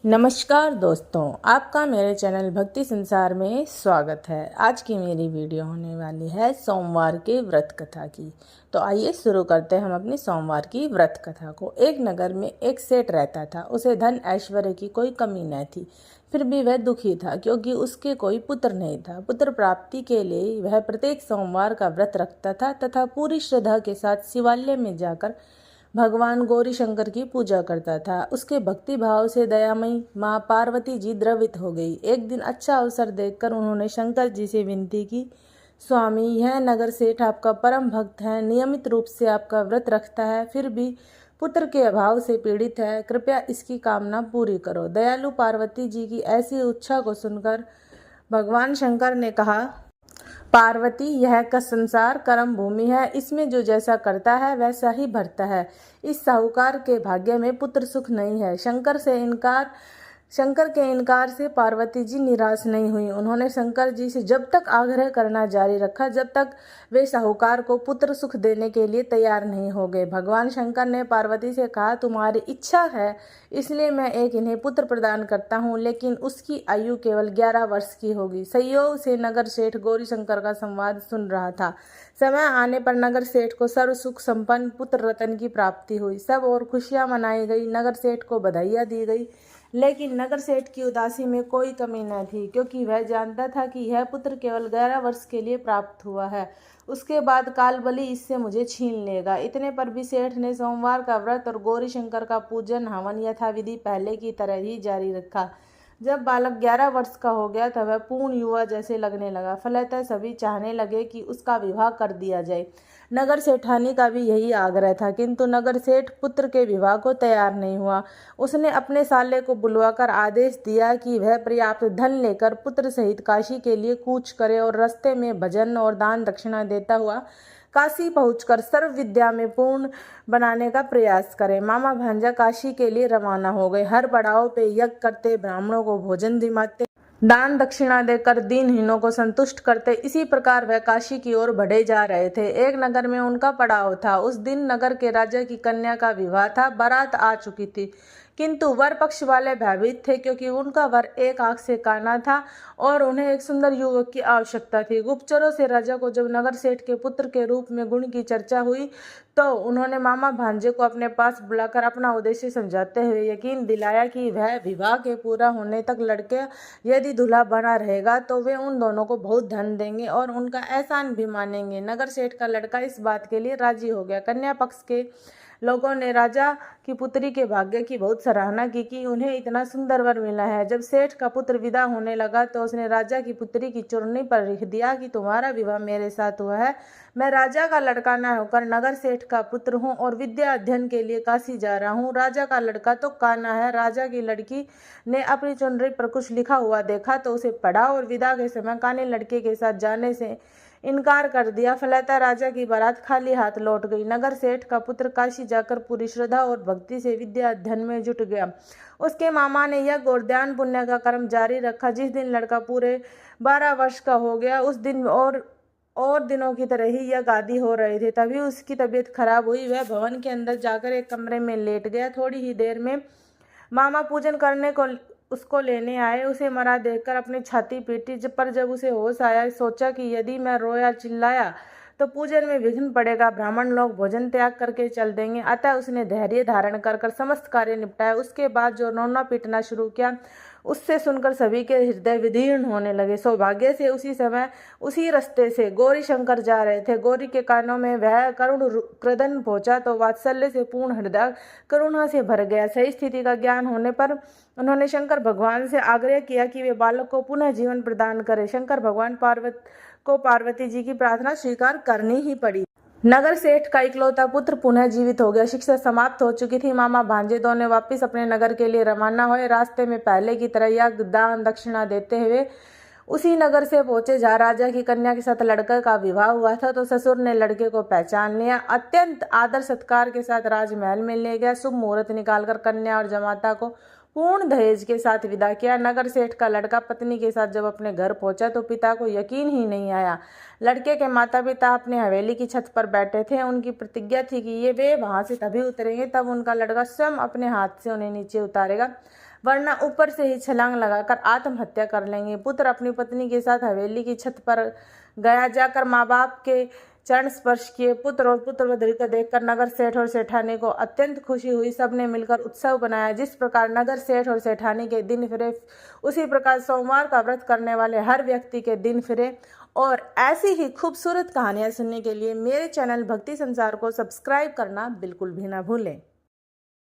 नमस्कार दोस्तों, आपका मेरे चैनल भक्ति संसार में स्वागत है। आज की मेरी वीडियो होने वाली है सोमवार के व्रत कथा की। तो आइए शुरू करते हैं हम अपनी सोमवार की व्रत कथा को। एक नगर में एक सेठ रहता था। उसे धन ऐश्वर्य की कोई कमी न थी, फिर भी वह दुखी था क्योंकि उसके कोई पुत्र नहीं था। पुत्र प्राप्ति के लिए वह प्रत्येक सोमवार का व्रत रखता था तथा पूरी श्रद्धा के साथ शिवालय में जाकर भगवान गौरी शंकर की पूजा करता था। उसके भक्ति भाव से दयामयी माँ पार्वती जी द्रवित हो गई। एक दिन अच्छा अवसर देखकर उन्होंने शंकर जी से विनती की, स्वामी, यह नगर सेठ आपका परम भक्त है, नियमित रूप से आपका व्रत रखता है, फिर भी पुत्र के अभाव से पीड़ित है। कृपया इसकी कामना पूरी करो। दयालु पार्वती जी की ऐसी इच्छा को सुनकर भगवान शंकर ने कहा, पार्वती, यह का संसार कर्म भूमि है, इसमें जो जैसा करता है वैसा ही भरता है। इस साहूकार के भाग्य में पुत्र सुख नहीं है। शंकर के इनकार से पार्वती जी निराश नहीं हुई। उन्होंने शंकर जी से जब तक आग्रह करना जारी रखा जब तक वे साहूकार को पुत्र सुख देने के लिए तैयार नहीं हो गए। भगवान शंकर ने पार्वती से कहा, तुम्हारी इच्छा है इसलिए मैं इन्हें पुत्र प्रदान करता हूँ, लेकिन उसकी आयु केवल 11 वर्ष की होगी। संयोग से नगर सेठ गौरी शंकर का संवाद सुन रहा था। समय आने पर नगर सेठ को सर्व सुख संपन्न पुत्र रतन की प्राप्ति हुई। सब और खुशियां मनाई गई। नगर सेठ को बधाइयां दी गई, लेकिन नगर सेठ की उदासी में कोई कमी न थी, क्योंकि वह जानता था कि यह पुत्र केवल 11 वर्ष के लिए प्राप्त हुआ है। उसके बाद काल बलि इससे मुझे छीन लेगा। इतने पर भी सेठ ने सोमवार का व्रत और गौरी शंकर का पूजन हवन यथाविधि पहले की तरह ही जारी रखा। जब बालक 11 वर्ष का हो गया तब वह पूर्ण युवा जैसे लगने लगा। फलतः सभी चाहने लगे कि उसका विवाह कर दिया जाए। नगर सेठानी का भी यही आग्रह था, किंतु नगर सेठ पुत्र के विवाह को तैयार नहीं हुआ। उसने अपने साले को बुलवाकर आदेश दिया कि वह पर्याप्त धन लेकर पुत्र सहित काशी के लिए कूच करे और रास्ते में भजन और दान दक्षिणा देता हुआ काशी पहुंचकर सर्व विद्या में पूर्ण बनाने का प्रयास करे। मामा भांजा काशी के लिए रवाना हो गए। हर पड़ाव पे यज्ञ करते, ब्राह्मणों को भोजन दिलाते, दान दक्षिणा देकर दीनहीनों को संतुष्ट करते। इसी प्रकार वह काशी की ओर बढ़े जा रहे थे। एक नगर में उनका पड़ाव था। उस दिन नगर के राजा की कन्या का विवाह था। बारात आ चुकी थी, किंतु वर पक्ष वाले भयभीत थे, क्योंकि उनका वर एक आंख से काना था और उन्हें एक सुंदर युवक की आवश्यकता थी। गुप्तचरों से राजा को जब नगर सेठ के पुत्र के रूप में गुण की चर्चा हुई तो उन्होंने मामा भांजे को अपने पास बुलाकर अपना उद्देश्य समझाते हुए यकीन दिलाया कि वह विवाह के पूरा होने तक लड़के यदि दूल्हा बना रहेगा तो वे उन दोनों को बहुत धन देंगे और उनका एहसान भी मानेंगे। नगर सेठ का लड़का इस बात के लिए राजी हो गया। कन्या पक्ष के लोगों ने राजा की पुत्री के भाग्य की बहुत सराहना की कि उन्हें इतना सुंदर वर मिला है। जब सेठ का पुत्र विदा होने लगा तो उसने राजा की पुत्री की चुन्नी पर लिख दिया कि तुम्हारा विवाह मेरे साथ हुआ है। मैं राजा का लड़का न होकर नगर सेठ का पुत्र हूँ और विद्या अध्ययन के लिए काशी जा रहा हूँ। राजा का लड़का तो काना है। राजा की लड़की ने अपनी चुनरी पर कुछ लिखा हुआ देखा तो उसे पढ़ा और विदा के समय काने लड़के के साथ जाने से इनकार कर दिया। फलतः राजा की बारात खाली हाथ लौट गई। नगर सेठ का पुत्र काशी जाकर पूरी श्रद्धा और भक्ति से विद्या अध्ययन में जुट गया। उसके मामा ने यज्ञ और दान पुण्य का कर्म जारी रखा। जिस दिन लड़का पूरे 12 वर्ष का हो गया उस दिन और दिनों की तरह ही यज्ञ आदि हो रहे थे। तभी उसकी तबीयत खराब हुई। वह भवन के अंदर जाकर एक कमरे में लेट गया। थोड़ी ही देर में मामा पूजन करने को उसको लेने आए। उसे मरा देखकर अपनी छाती पीटी। जब उसे होश आया, सोचा कि यदि मैं रोया चिल्लाया तो पूजन में विघ्न पड़ेगा, ब्राह्मण लोग भोजन त्याग करके चल देंगे। अतः उसने धैर्य धारण कर समस्त कार्य निपटाया। उसके बाद जो रोना पीटना शुरू किया उससे सुनकर सभी के हृदय विदीर्ण होने लगे। सौभाग्य से उसी समय उसी रास्ते से गौरी शंकर जा रहे थे। गौरी के कानों में वह करुण क्रदन पहुंचा तो वात्सल्य से पूर्ण हृदय करुणा से भर गया। सही स्थिति का ज्ञान होने पर उन्होंने शंकर भगवान से आग्रह किया कि वे बालक को पुनः जीवन प्रदान करें। शंकर भगवान पार्वती जी की प्रार्थना स्वीकार करनी ही पड़ी। नगर सेठ का इकलौता पुत्र पुनः जीवित हो गया। शिक्षा समाप्त हो चुकी थी। मामा भांजे दोनों वापस अपने नगर के लिए रवाना हुए। रास्ते में पहले की तरह यज्ञ दान दक्षिणा देते हुए उसी नगर से पहुंचे जहाँ राजा की कन्या के साथ लड़के का विवाह हुआ था। तो ससुर ने लड़के को पहचान लिया। अत्यंत आदर सत्कार के साथ राजमहल में ले गया। शुभ मुहूर्त निकालकर कन्या और जमाता को पूर्ण दहेज के साथ विदा किया। नगर सेठ का लड़का पत्नी के साथ जब अपने घर पहुंचा तो पिता को यकीन ही नहीं आया। लड़के के माता पिता अपने हवेली की छत पर बैठे थे। उनकी प्रतिज्ञा थी कि वे वहां से तभी उतरेंगे तब उनका लड़का स्वयं अपने हाथ से उन्हें नीचे उतारेगा। वरना ऊपर से ही छलांग लगाकर आत्महत्या कर लेंगे। पुत्र अपनी पत्नी के साथ हवेली की छत पर गया, जाकर माँ बाप के चरण स्पर्श किए। पुत्र और पुत्रवधू को देखकर नगर सेठ और सेठानी को अत्यंत खुशी हुई। सबने मिलकर उत्सव बनाया। जिस प्रकार नगर सेठ और सेठानी के दिन फिरे, उसी प्रकार सोमवार का व्रत करने वाले हर व्यक्ति के दिन फिरे। और ऐसी ही खूबसूरत कहानियाँ सुनने के लिए मेरे चैनल भक्ति संसार को सब्सक्राइब करना बिल्कुल भी ना भूलें।